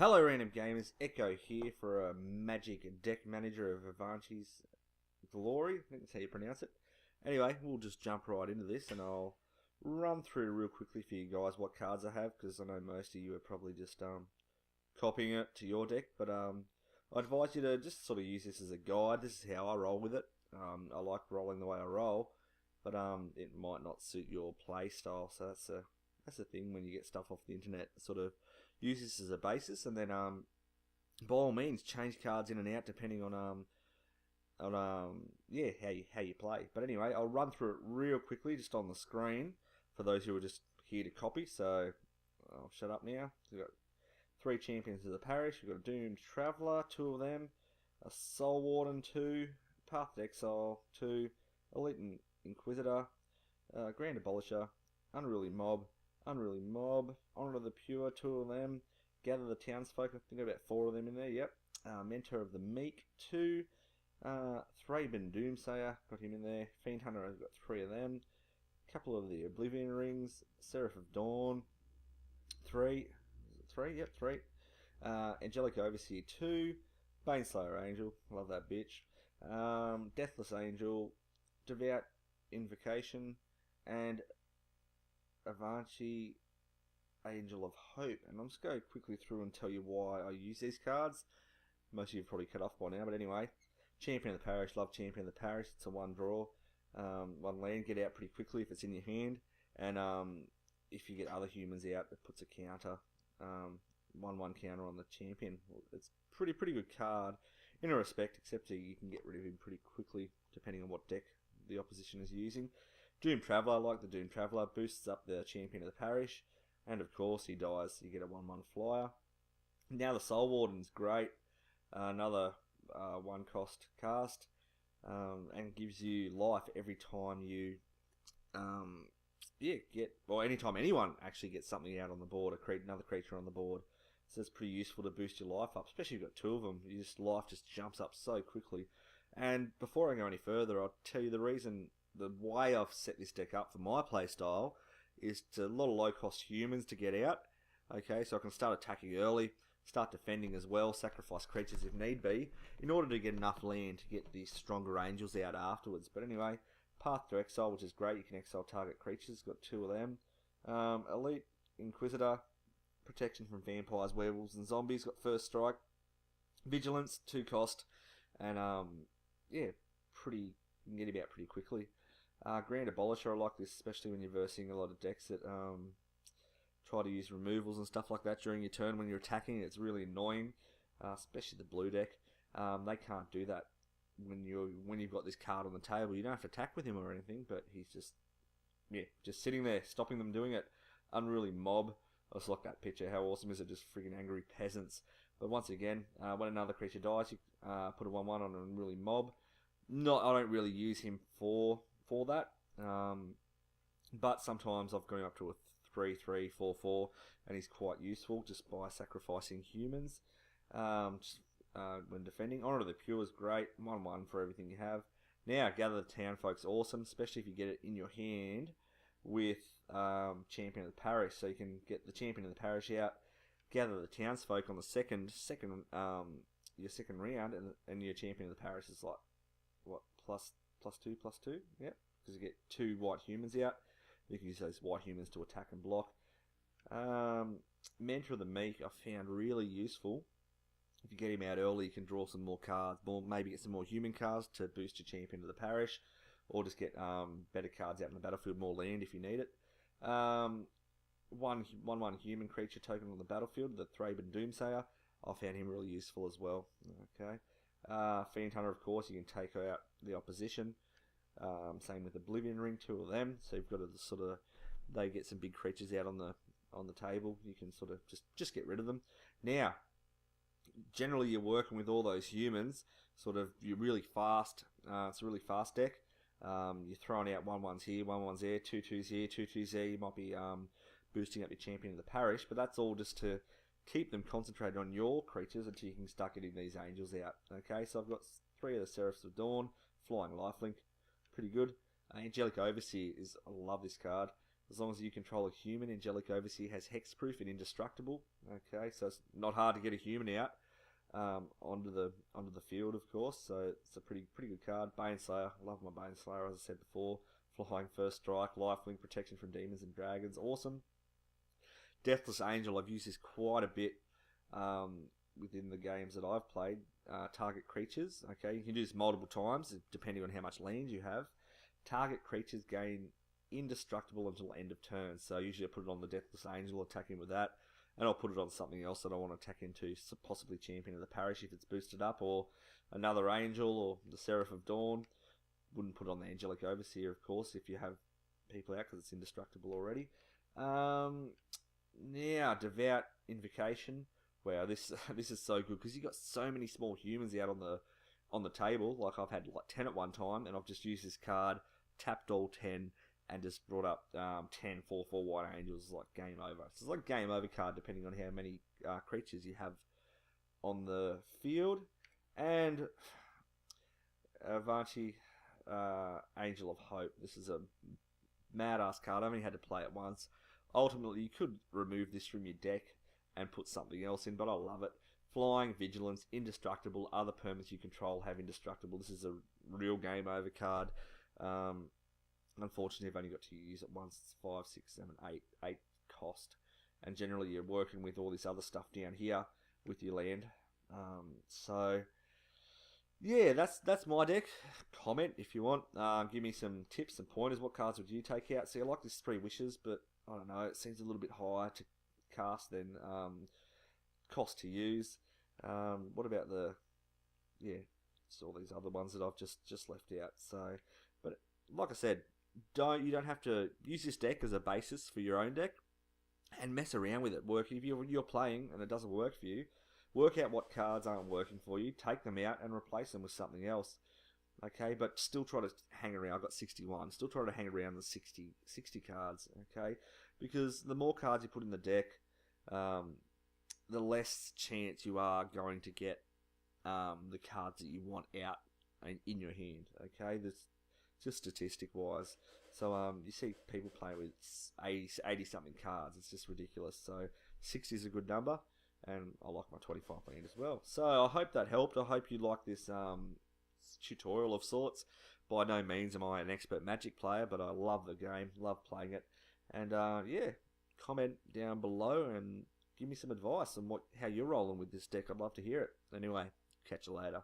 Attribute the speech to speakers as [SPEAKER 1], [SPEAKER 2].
[SPEAKER 1] Hello random gamers, Echo here for a magic deck manager of Avacyn's Glory, I think that's how you pronounce it. Anyway, we'll just jump right into this and I'll run through real quickly for you guys what cards I have, because I know most of you are probably just copying it to your deck, but I advise you to just sort of use this as a guide. This is how I roll with it. I like rolling the way I roll, but it might not suit your play style, so that's the thing when you get stuff off the internet. Sort of use this as a basis, and then by all means change cards in and out depending on yeah, how you play. But anyway, I'll run through it real quickly just on the screen for those who are just here to copy. So I'll shut up now. So we've got 3 champions of the parish. We've got a Doomed Traveller, 2 of them, a Soul Warden, 2, Path to Exile, 2, Elite Inquisitor, Grand Abolisher, Unruly Mob, Honor of the Pure, 2 of them, Gather the Townsfolk, I think about 4 of them in there, yep, Mentor of the Meek, 2, Thraben Doomsayer, got him in there, Fiend Hunter, I've got 3 of them, couple of the Oblivion Rings, Seraph of Dawn, 3, yep, 3, Angelic Overseer, 2, Baneslayer Angel, love that bitch, Deathless Angel, Devout Invocation, and Avacyn Angel of Hope. And I'm just going to quickly through and tell you why I use these cards. Most of you have probably cut off by now, but anyway, Champion of the Parish, love Champion of the Parish. It's a 1 draw, 1 land, get out pretty quickly if it's in your hand, and if you get other humans out, it puts a counter, 1/1 counter on the champion. It's pretty good card in a respect, except you can get rid of him pretty quickly depending on what deck the opposition is using. Doomed Traveller, I like the Doomed Traveller, boosts up the champion of the parish, and of course he dies, so you get a 1/1 flyer. Now the Soul Warden's great, another 1 cost cast, and gives you life every time you anytime anyone actually gets something out on the board, another creature on the board. So it's pretty useful to boost your life up, especially if you've got 2 of them. Life just jumps up so quickly. And before I go any further, I'll tell you the way I've set this deck up for my playstyle is to a lot of low-cost humans to get out. Okay, so I can start attacking early, start defending as well, sacrifice creatures if need be, in order to get enough land to get these stronger angels out afterwards. But anyway, Path to Exile, which is great. You can exile target creatures, got 2 of them. Elite Inquisitor, protection from vampires, werewolves, and zombies, got First Strike. Vigilance, 2 cost, and yeah, you can get him out pretty quickly. Grand Abolisher, I like this, especially when you're versing a lot of decks that try to use removals and stuff like that during your turn when you're attacking. It's really annoying, especially the blue deck. They can't do that when you've got this card on the table. You don't have to attack with him or anything, but he's just sitting there, stopping them doing it. Unruly Mob, I just like that picture. How awesome is it? Just friggin' angry peasants. But once again, when another creature dies, you put a 1/1 on an Unruly Mob. I don't really use him for that, but sometimes I've gone up to a 3/3, 4/4, and he's quite useful just by sacrificing humans when defending. Honor of the Pure is great, 1/1 for everything you have. Now, Gather the Townfolk's awesome, especially if you get it in your hand with Champion of the Parish, so you can get the Champion of the Parish out, gather the Townsfolk on the your second round, and your Champion of the Parish is like, what, plus 2, yep, because you get 2 white humans out. You can use those white humans to attack and block. Mentor of the Meek I found really useful. If you get him out early, you can draw some more cards, maybe get some more human cards to boost your champion of the parish, or just get better cards out in the battlefield, more land if you need it. 1/1 human creature token on the battlefield, the Thraben Doomsayer, I found him really useful as well. Okay. Fiend Hunter, of course, you can take out the opposition. Same with Oblivion Ring, 2 of them. So you've got to they get some big creatures out on the table. You can sort of just get rid of them. Now, generally you're working with all those humans. You're really fast. It's a really fast deck. You're throwing out 1/1s here, 1/1s there, 2/2s here, 2/2s there. You might be boosting up your champion of the parish, but that's all just to keep them concentrated on your creatures until you can start getting these angels out. Okay, so I've got 3 of the Seraphs of Dawn, Flying Lifelink, pretty good. Angelic Overseer I love this card. As long as you control a human, Angelic Overseer has hexproof and indestructible. Okay, so it's not hard to get a human out onto the field, of course. So it's a pretty good card. Baneslayer, love my Baneslayer, as I said before. Flying first strike, lifelink, protection from demons and dragons, awesome. Deathless Angel, I've used this quite a bit within the games that I've played. Target creatures, okay, you can do this multiple times depending on how much land you have. Target creatures gain indestructible until end of turn, so usually I put it on the Deathless Angel, attack him with that, and I'll put it on something else that I want to attack into, possibly Champion of the Parish if it's boosted up, or another Angel, or the Seraph of Dawn. Wouldn't put it on the Angelic Overseer, of course, if you have people out, because it's indestructible already. Now, Devout Invocation. Wow, this is so good because you got so many small humans out on the table. Like I've had like 10 at one time, and I've just used this card, tapped all 10, and just brought up 10 4/4 white angels. Like game over. It's like game over card depending on how many creatures you have on the field. And Avacyn, Angel of Hope. This is a mad ass card. I only had to play it once. Ultimately, you could remove this from your deck and put something else in, but I love it. Flying, Vigilance, Indestructible, other permanents you control have Indestructible. This is a real game over card. Unfortunately, I've only got to use it once. It's 5, 6, 7, 8 cost. And generally, you're working with all this other stuff down here with your land. So, yeah, that's my deck. Comment if you want. Give me some tips and pointers. What cards would you take out? See, I like this 3 wishes, but I don't know. It seems a little bit higher to cast than cost to use. What about all these other ones that I've just left out. So, but like I said, you don't have to use this deck as a basis for your own deck and mess around with it. If you're playing and it doesn't work for you, work out what cards aren't working for you, take them out and replace them with something else. Okay, but still try to hang around. I've got 61. Still try to hang around the 60 cards. Okay, because the more cards you put in the deck, the less chance you are going to get the cards that you want out in your hand. Okay, that's just statistic wise. So you see people playing with 80 something cards. It's just ridiculous. So 60 is a good number, and I like my 25 hand as well. So I hope that helped. I hope you like this tutorial of sorts. By no means am I an expert Magic player, but I love the game, love playing it. And yeah, comment down below and give me some advice on how you're rolling with this deck. I'd love to hear it. Anyway, catch you later.